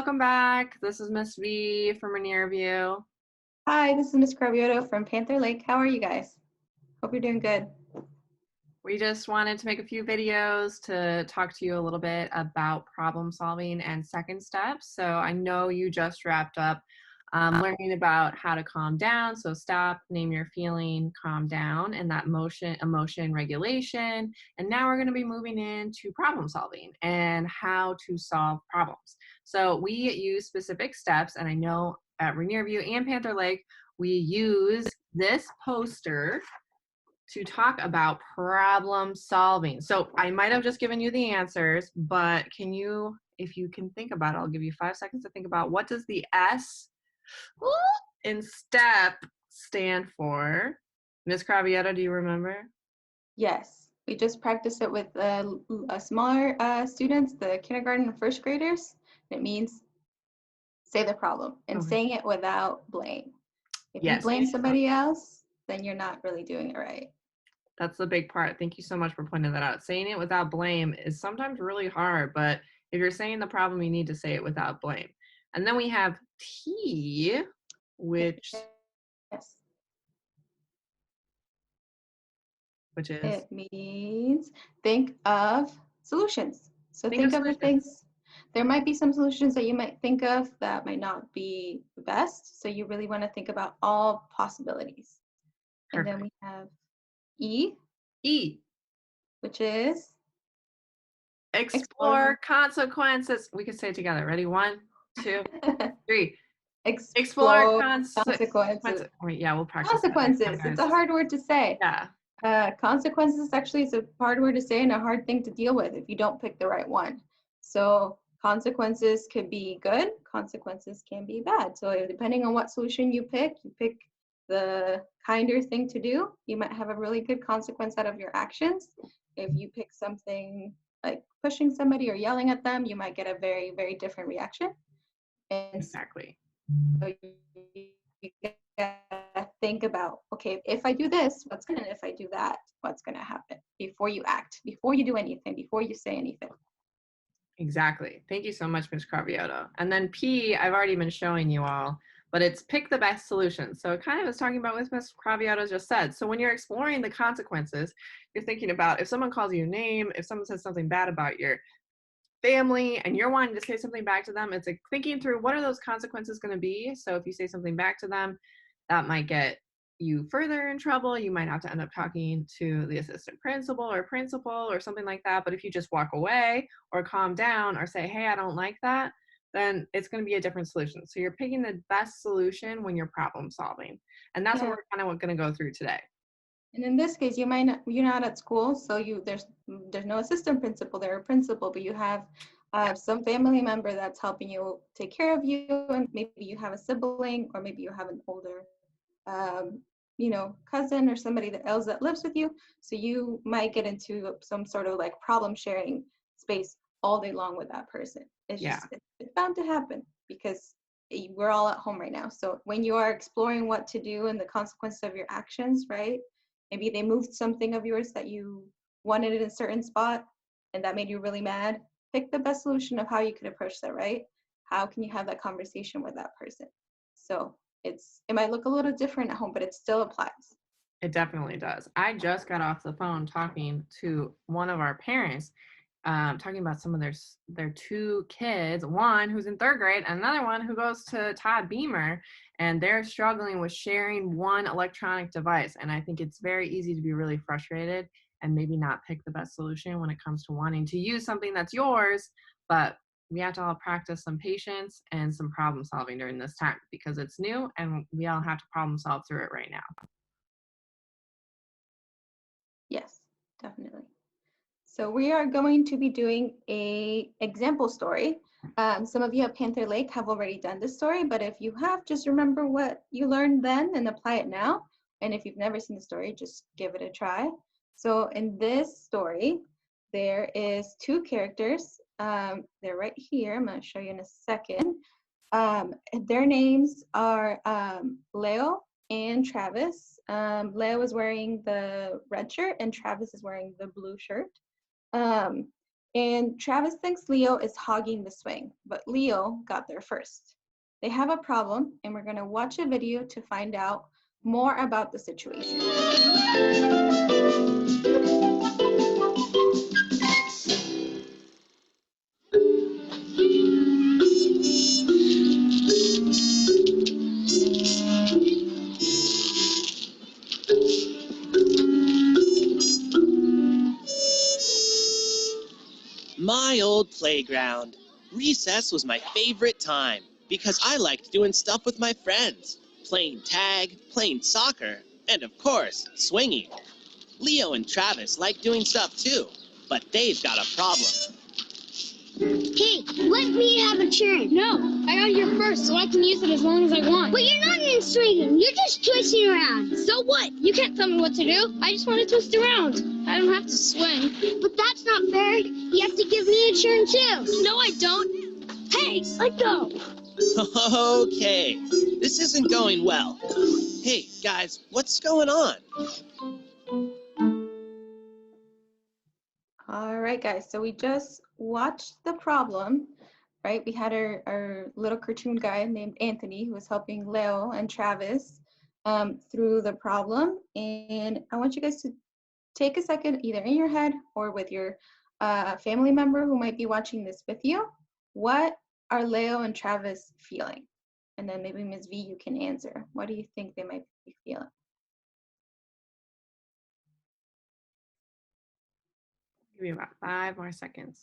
welcome back. This is Miss V from Rainier View. Hi, this is Miss Cravioto from Panther Lake. How are you guys? Hope you're doing good. We just wanted to make a few videos to talk to you a little bit about problem solving and second steps. So I know you just wrapped up learning about how to calm down. So stop, name your feeling, calm down, and that emotion regulation. And now we're going to be moving into problem solving and how to solve problems. So we use specific steps, and I know at Rainier View and Panther Lake, we use this poster to talk about problem solving. So I might have just given you the answers, but can you, if you can think about it, I'll give you 5 seconds to think about what does the S in STEP stand for? Miss Cravioto, do you remember? Yes, we just practiced it with smaller students, the kindergarten and first graders. It means say the problem and Okay. saying it without blame. If you Yes. blame somebody else, then you're not really doing it right. That's the big part. Thank you so much for pointing that out. Saying it without blame is sometimes really hard, but if you're saying the problem, you need to say it without blame. And then we have T, which Yes, is it means think of solutions. So think of think of the solutions. things. There might be some solutions that you might think of that might not be the best. So you really want to think about all possibilities. And then Perfect. we have E, E, which is explore explore. consequences. We can say it together. Ready? 1, 2, 3. Explore Explore consequences. consequences. Wait, yeah, we'll practice that next time, Consequences. It's guys. a hard word to say. Yeah, Consequences actually is a hard word to say and a hard thing to deal with if you don't pick the right one. So consequences could be good, consequences can be bad. So depending on what solution you pick the kinder thing to do, you might have a really good consequence out of your actions. If you pick something like pushing somebody or yelling at them, you might get a very, very different reaction. And exactly. so you gotta think about, okay, if I do this, what's gonna, if I do that, what's gonna happen before you act, before you do anything, before you say anything. Exactly. Thank you so much, Ms. Cravioto. And then P, I've already been showing you all, but it's pick the best solution. So it kind of is talking about what Ms. Cravioto just said. So when you're exploring the consequences, you're thinking about if someone calls you a name, if someone says something bad about your family and you're wanting to say something back to them, it's like thinking through what are those consequences going to be. So if you say something back to them, that might get you further in trouble. You might have to end up talking to the assistant principal or something like that. But if you just walk away or calm down or say, hey, I don't like that, then it's going to be a different solution. So you're picking the best solution when you're problem solving. And that's what Yeah. we're kind of going to go through today. And in this case, you might not, you're not at school, so there's no assistant principal there or principal, but you have Yeah. some family member that's helping you take care of you, and maybe you have a sibling, or maybe you have an older um, cousin or somebody else that lives with you. So you might get into some sort of like problem sharing space all day long with that person. Yeah. It's bound to happen because we're all at home right now. So when you are exploring what to do and the consequences of your actions, right? Maybe they moved something of yours that you wanted in a certain spot and that made you really mad. Pick the best solution of how you could approach that, right? How can you have that conversation with that person? So it might look a little different at home, but it still applies. It definitely does. I just got off the phone talking to one of our parents, talking about some of their 2 kids, one who's in 3rd grade, and another one who goes to Todd Beamer, and they're struggling with sharing one electronic device. And I think it's very easy to be really frustrated and maybe not pick the best solution when it comes to wanting to use something that's yours, but we have to all practice some patience and some problem solving during this time because it's new and we all have to problem solve through it right now. Yes, definitely. So we are going to be doing a example story. Some of you at Panther Lake have already done this story, but if you have, just remember what you learned then and apply it now. And if you've never seen the story, just give it a try. So in this story, there is 2 characters. They're right here. I'm going to show you in a second. Their names are Leo and Travis. Leo is wearing the red shirt and Travis is wearing the blue shirt. Um, And Travis thinks Leo is hogging the swing, but Leo got there first. They have a problem, and we're going to watch a video to find out more about the situation. My old playground. Recess was my favorite time because I liked doing stuff with my friends, playing tag, playing soccer, and of course, swinging. Leo and Travis like doing stuff too, but they've got a problem. Hey, let me have a turn. No, I got here first, so I can use it as long as I want. But you're not even swinging. You're just twisting around. So what? You can't tell me what to do. I just want to twist around. I don't have to swing. But that's not fair. You have to give me a turn, too. No, I don't. Hey, let go. Okay, this isn't going well. Hey, guys, what's going on? All right, guys, so we just watched the problem, right? We had our little cartoon guy named Anthony who was helping Leo and Travis through the problem. And I want you guys to take a second, either in your head or with your family member who might be watching this with you. What are Leo and Travis feeling? And then maybe Ms. V, you can answer. What do you think they might be feeling? Give you about 5 more seconds.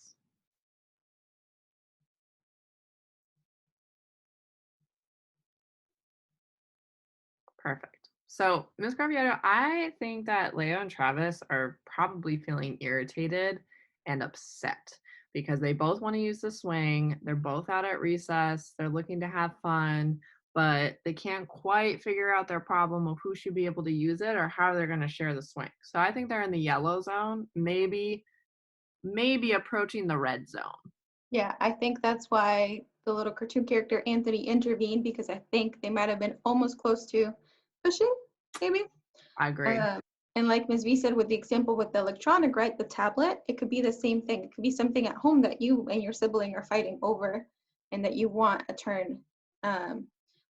Perfect. So, Ms. Cravioto, I think that Leo and Travis are probably feeling irritated and upset because they both want to use the swing. They're both out at recess. They're looking to have fun, but they can't quite figure out their problem of who should be able to use it or how they're going to share the swing. So, I think they're in the yellow zone, maybe approaching the red zone. Yeah, I think that's why the little cartoon character Anthony intervened, because I think they might have been almost close to pushing, maybe. I agree. And like Ms. V said with the example with the electronic, right, the tablet, it could be the same thing. It could be something at home that you and your sibling are fighting over and that you want a turn.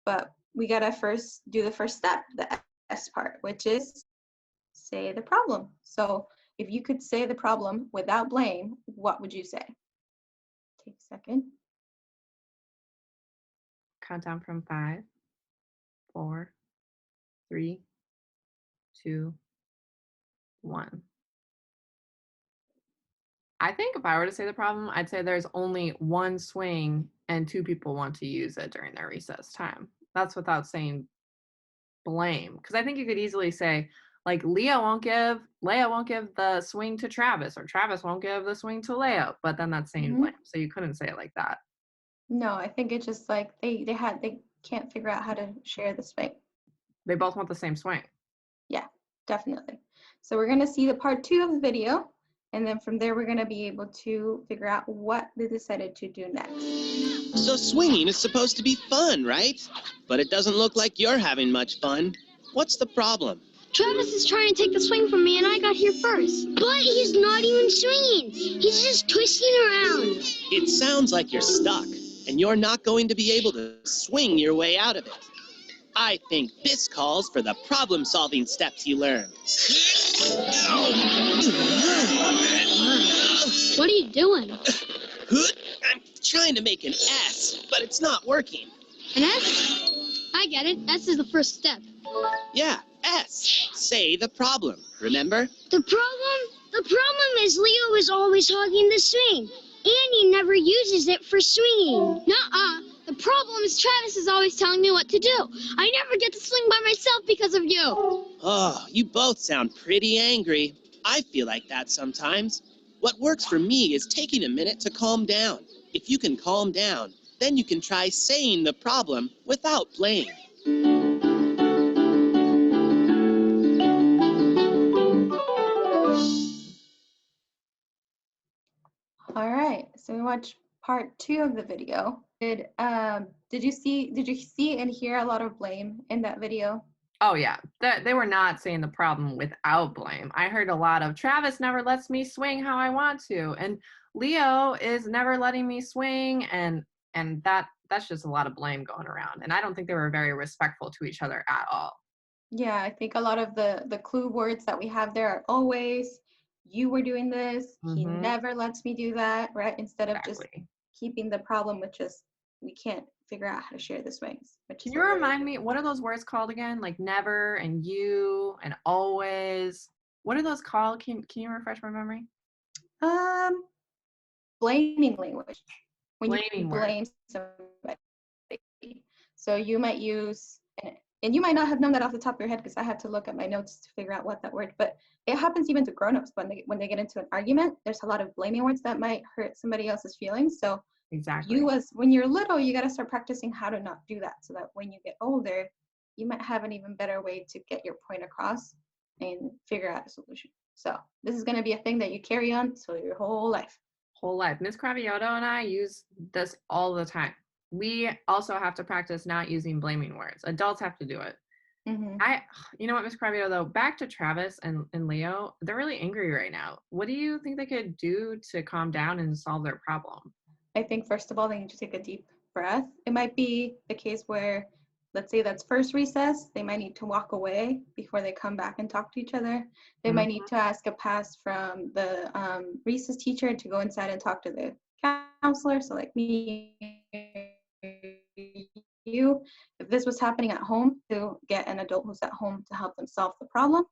But we gotta first do the first step, the S part, which is say the problem. So if you could say the problem without blame, what would you say? Take a second. Countdown from 5, 4, 3, 2, 1. I think if I were to say the problem, I'd say there's only one swing and 2 people want to use it during their recess time. That's without saying blame, because I think you could easily say, like, Leo won't give the swing to Travis, or Travis won't give the swing to Leo, but then that's saying blame. So you couldn't say it like that. No, I think it's just like they can't figure out how to share the swing. They both want the same swing. Yeah, definitely. So we're gonna see the part 2 of the video, and then from there we're gonna be able to figure out what they decided to do next. So swinging is supposed to be fun, right? But it doesn't look like you're having much fun. What's the problem? Travis is trying to take the swing from me, and I got here first. But he's not even swinging. He's just twisting around. It sounds like you're stuck, and you're not going to be able to swing your way out of it. I think this calls for the problem-solving steps you learned. What are you doing? I'm trying to make an S, but it's not working. An S? I get it. S is the first step. Yeah, S. Say the problem, remember? The problem is Leo is always hogging the swing, and he never uses it for swinging. Nuh-uh. The problem is Travis is always telling me what to do. I never get to swing by myself because of you. Oh, you both sound pretty angry. I feel like that sometimes. What works for me is taking a minute to calm down. If you can calm down, then you can try saying the problem without blame. All right, so we watched part 2 of the video. Did you see and hear a lot of blame in that video? Oh yeah, they were not saying the problem without blame. I heard a lot of Travis never lets me swing how I want to, and Leo is never letting me swing, and that's just a lot of blame going around. And I don't think they were very respectful to each other at all. Yeah, I think a lot of the clue words that we have there are always, you were doing this, he Mm-hmm. never lets me do that, right? Instead of just Exactly. keeping the problem with just, we can't figure out how to share the swings, which Can is you a very remind me what are those words called again? Like never and you and always. What are those called? Can you refresh my memory? um blaming language. When you Blaming words. blame somebody. So you might use, and you might not have known that off the top of your head because I had to look at my notes to figure out what that word, but it happens even to grown-ups when they get into an argument. There's a lot of blaming words that might hurt somebody else's feelings. So Exactly. when you're little, you got to start practicing how to not do that so that when you get older, you might have an even better way to get your point across and figure out a solution. So this is going to be a thing that you carry on so your whole life. Whole life. Miss Cravioto and I use this all the time. We also have to practice not using blaming words. Adults have to do it. Mm-hmm. You know what, Miss Cravioto, though, back to Travis and Leo, they're really angry right now. What do you think they could do to calm down and solve their problem? I think first of all, they need to take a deep breath. It might be the case where, let's say that's first recess, they might need to walk away before they come back and talk to each other. They might need to ask a pass from the recess teacher to go inside and talk to the counselor. So like me, you, if this was happening at home, to get an adult who's at home to help them solve the problem.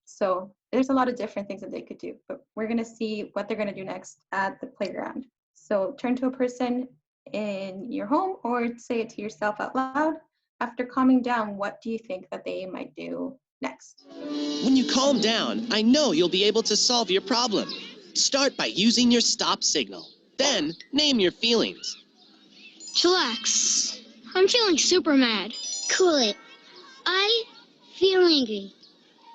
So there's a lot of different things that they could do, but we're gonna see what they're gonna do next at the playground. So turn to a person in your home or say it to yourself out loud. After calming down, what do you think that they might do next? When you calm down, I know you'll be able to solve your problem. Start by using your stop signal. Then, name your feelings. Chillax. I'm feeling super mad. Cool it. I feel angry.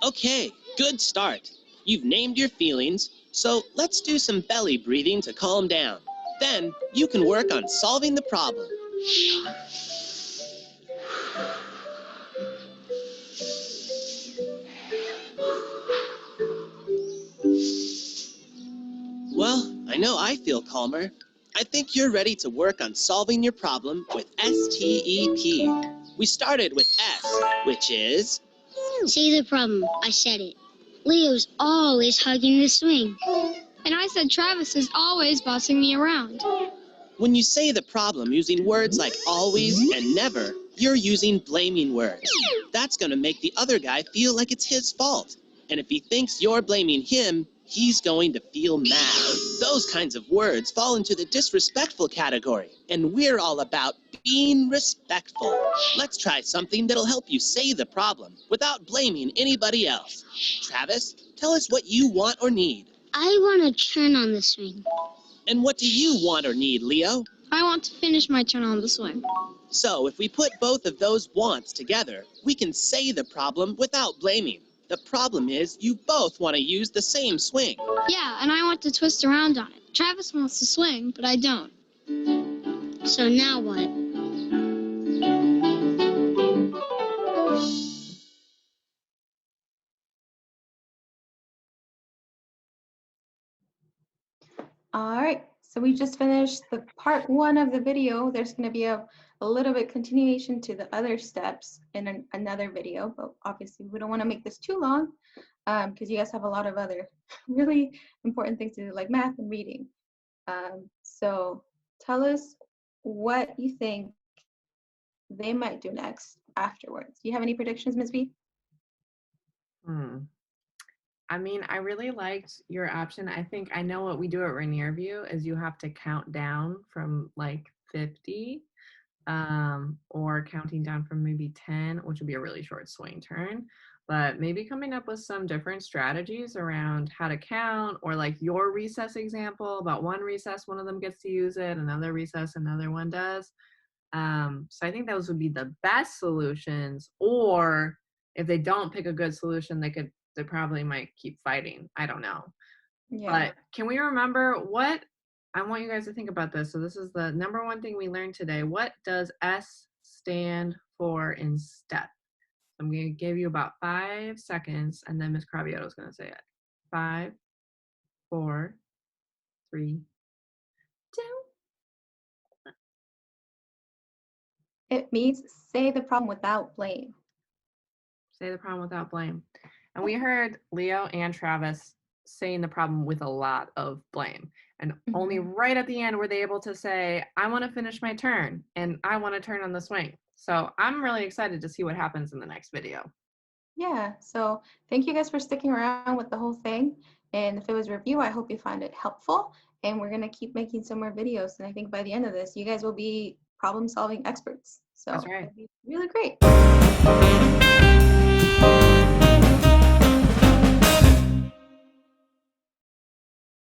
Okay, good start. You've named your feelings, so let's do some belly breathing to calm down. Then, you can work on solving the problem. Well, I know I feel calmer. I think you're ready to work on solving your problem with STEP. We started with S, which is... See the problem. I said it. Leo's always hugging the swing. And I said Travis is always bossing me around. When you say the problem using words like always and never, you're using blaming words. That's going to make the other guy feel like it's his fault. And if he thinks you're blaming him, he's going to feel mad. Those kinds of words fall into the disrespectful category, and we're all about being respectful. Let's try something that'll help you say the problem without blaming anybody else. Travis, tell us what you want or need. I want to turn on the swing. And what do you want or need, Leo? I want to finish my turn on the swing. So if we put both of those wants together, we can say the problem without blaming. The problem is you both want to use the same swing. Yeah, and I want to twist around on it. Travis wants to swing, but I don't. So now what? All right, so we just finished the part 1 of the video. There's going to be a little bit continuation to the other steps in another video, but obviously we don't want to make this too long because you guys have a lot of other really important things to do, like math and reading. So tell us what you think they might do next afterwards. Do you have any predictions, Ms. B? I mean, I really liked your option. I think I know what we do at Rainier View is you have to count down from like 50 or counting down from maybe 10, which would be a really short swing turn. But maybe coming up with some different strategies around how to count, or like your recess example about one recess, one of them gets to use it, another recess, another one does. So I think those would be the best solutions. Or if they don't pick a good solution, they probably might keep fighting. I don't know. Yeah. But can we remember what I want you guys to think about this? So this is the number one thing we learned today. What does S stand for in step? I'm going to give you about 5 seconds, and then Miss Cravioto is going to say it. 5, 4, 3, 2. It means say the problem without blame. Say the problem without blame. And we heard Leo and Travis saying the problem with a lot of blame. And only right at the end were they able to say, I want to finish my turn and I want to turn on the swing. So I'm really excited to see what happens in the next video. Yeah, so thank you guys for sticking around with the whole thing. And if it was a review, I hope you found it helpful. And we're going to keep making some more videos. And I think by the end of this, you guys will be problem solving experts. So That's right. it'll be really great.